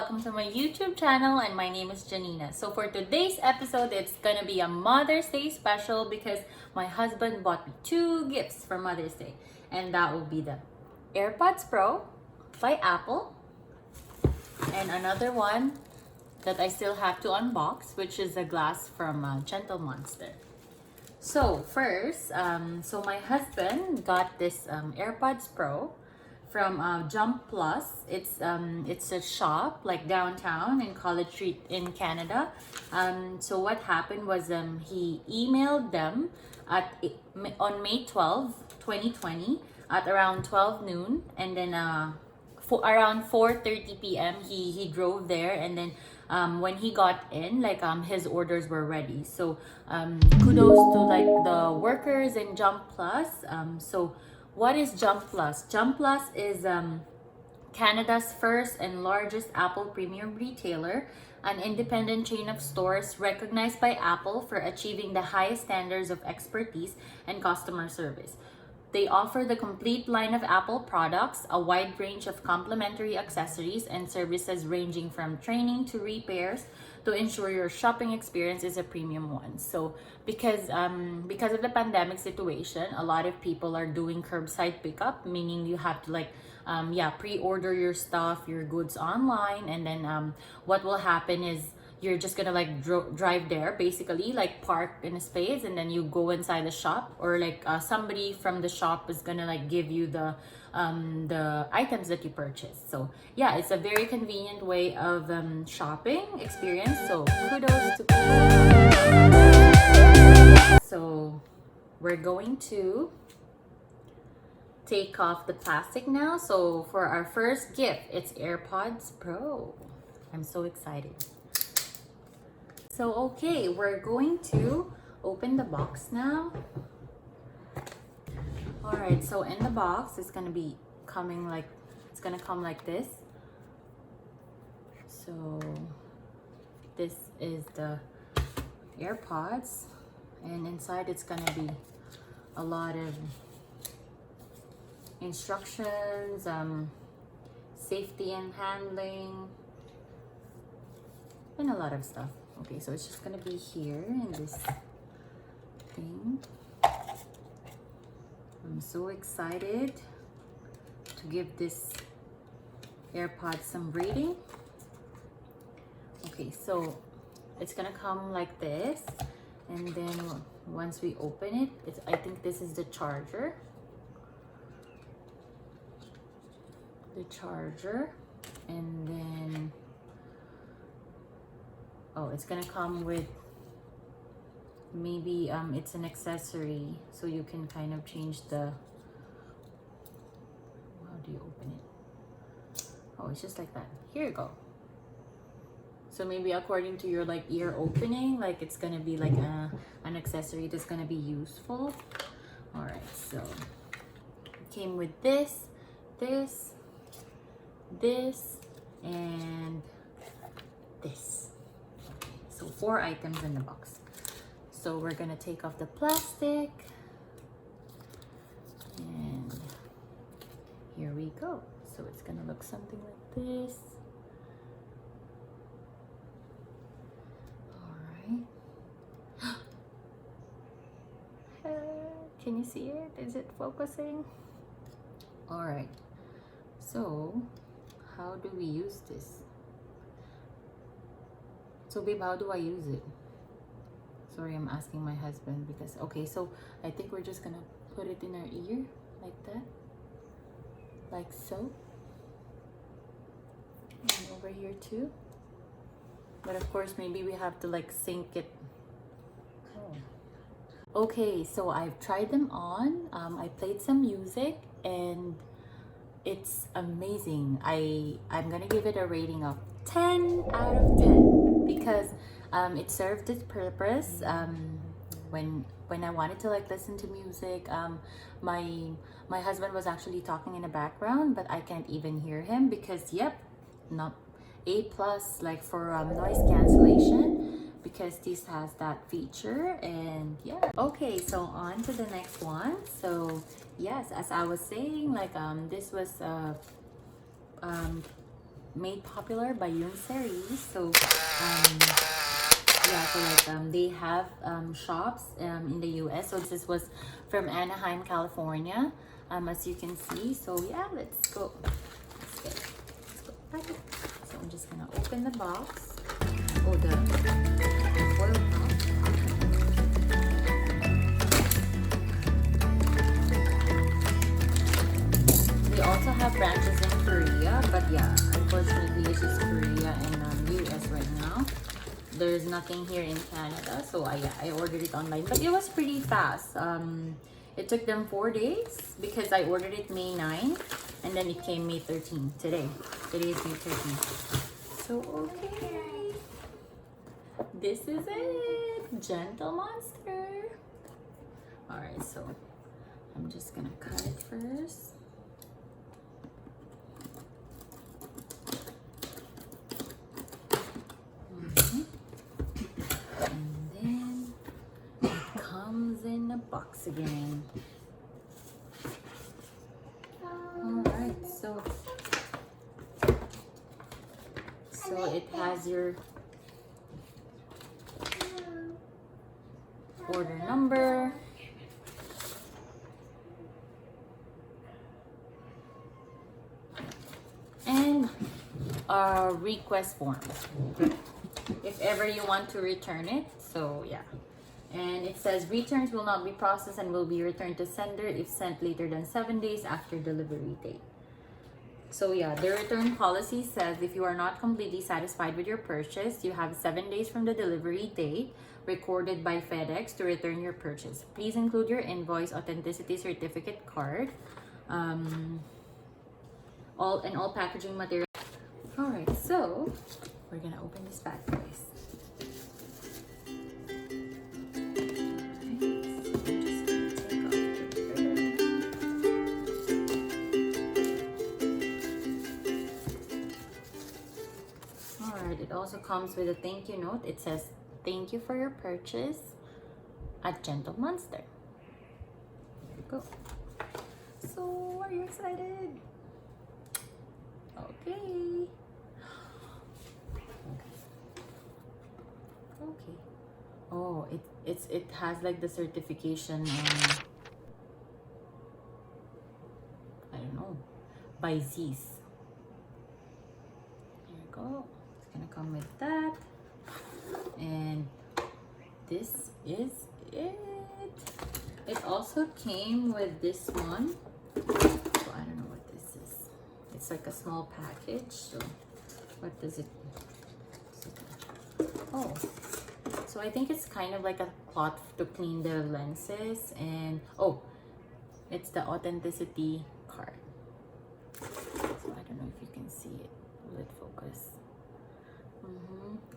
welcome to my YouTube channel, and my name is Janina. So for today's episode, it's gonna be a Mother's Day special because my husband bought me two gifts for Mother's Day, and that will be the AirPods Pro by Apple and another one that I still have to unbox, which is a glass from Gentle Monster. So first, so my husband got this AirPods Pro from Jump Plus. It's a shop like downtown in College Street in Canada. So what happened was he emailed them on May 12, 2020 at around 12 noon, and then around 4:30 p.m. he drove there, and then when he got in, like his orders were ready. So kudos to like the workers in Jump Plus. So what is Jump Plus? Jump Plus is Canada's first and largest Apple premium retailer, an independent chain of stores recognized by Apple for achieving the highest standards of expertise and customer service. They offer the complete line of Apple products, a wide range of complementary accessories and services ranging from training to repairs to ensure your shopping experience is a premium one. So because of the pandemic situation, a lot of people are doing curbside pickup, meaning you have to like pre-order your stuff, your goods online, and then what will happen is you're just gonna like drive there, basically like park in a space, and then you go inside the shop, or like somebody from the shop is gonna like give you the items that you purchased. So yeah, it's a very convenient way of shopping experience. So kudos to people. So we're going to take off the plastic now. So for our first gift, it's AirPods Pro. I'm so excited. So okay, we're going to open the box now. All right, so in the box, it's gonna be coming like, it's gonna come like this. So this is the AirPods, and inside it's gonna be a lot of instructions, safety and handling, and a lot of stuff. Okay, so it's just gonna be here in this thing. I'm so excited to give this AirPod some rating. Okay, so it's gonna come like this, and then once we open it, I think this is the charger. And then it's gonna come with maybe it's an accessory, so you can kind of change the, how do you open it? Oh, it's just like that. Here you go. So maybe according to your like ear opening, like it's gonna be like an accessory that's gonna be useful. All right, so it came with this, and this. So 4 items in the box. So we're gonna take off the plastic, and here we go. So it's gonna look something like this. All right. Can you see it? Is it focusing? All right. So how do we use this? So babe, how do I use it? Sorry, I'm asking my husband because, okay, so I think we're just gonna put it in our ear like that, like so, and over here too. But of course, maybe we have to like sync it. Okay, so I've tried them on. I played some music, and it's amazing. I'm gonna give it a rating of 10 out of 10 because it served its purpose. When I wanted to like listen to music, my husband was actually talking in the background, but I can't even hear him because not A+ like for noise cancellation, because this has that feature. And yeah, okay, so on to the next one. So yes, as I was saying, like this was made popular by Yung series. So yeah, so like they have shops in the US. So this was from Anaheim, California, as you can see. So yeah, let's go. Let's go back. So I'm just gonna open the box. Oh, the foil pouch. They also have branches in Korea, but yeah, unfortunately it's just Korea and US right now. There's nothing here in Canada, so yeah, I ordered it online, but it was pretty fast. It took them 4 days because I ordered it May 9 and then it came May 13 today. Today is May 13. So okay, this is it, Gentle Monster. All right, so I'm just gonna cut it first. In a box again. Alright, so it has your order number, and a request form if ever you want to return it. So yeah. And it says returns will not be processed and will be returned to sender if sent later than 7 days after delivery date. So yeah, the return policy says if you are not completely satisfied with your purchase, you have 7 days from the delivery date recorded by FedEx to return your purchase. Please include your invoice, authenticity certificate card, all packaging material. All right, so we're gonna open this bag, guys. It also comes with a thank you note. It says, "Thank you for your purchase at Gentle Monster." There you go. So, are you excited? Okay. Okay. Oh, it has like the certification. I don't know, by Z's. There you go. Gonna come with that, and this is it. It also came with this one, so I don't know what this is. It's like a small package. So what does it, oh, so I think it's kind of like a cloth to clean the lenses, and oh, it's the authenticity card. So I don't know if you can see it. Will it focus?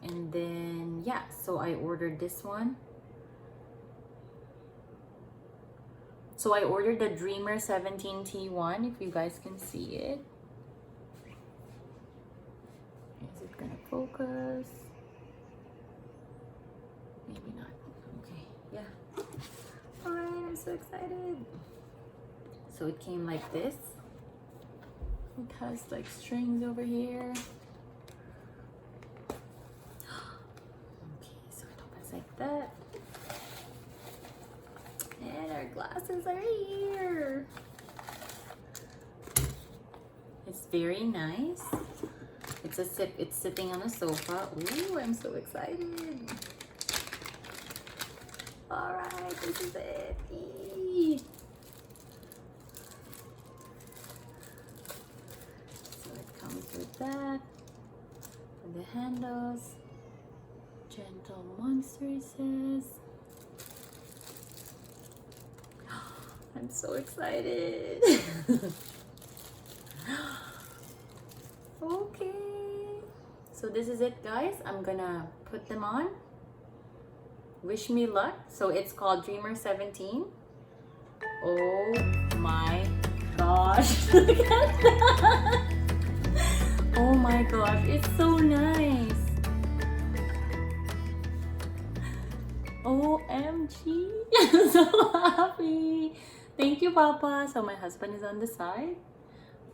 And then yeah, so I ordered this one. So I ordered the Dreamer 17T1, if you guys can see it. Is it gonna focus? Maybe not. Okay, yeah. Alright, I'm so excited. So it came like this. It has like strings over here. Like that, and our glasses are here. It's very nice. It's sitting on a sofa. Ooh, I'm so excited. All right, this is it. Eee. So it comes with that, and the handles. Gentle Monster, it says. I'm so excited. Okay. So this is it, guys. I'm gonna put them on. Wish me luck. So it's called Dreamer 17. Oh my gosh. Look at that. Oh my gosh. It's so nice. OMG, I'm so happy. Thank you, Papa. So my husband is on the side.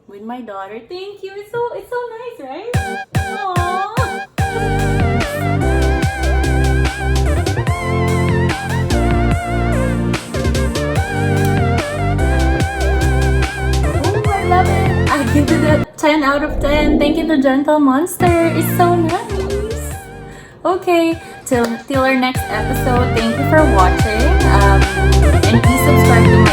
with my daughter. Thank you. It's so nice, right? Aww. Oh, I love it. I give it a 10 out of 10. Thank you to Gentle Monster. It's so nice. Okay, till our next episode. Thank you for watching. And please subscribe to my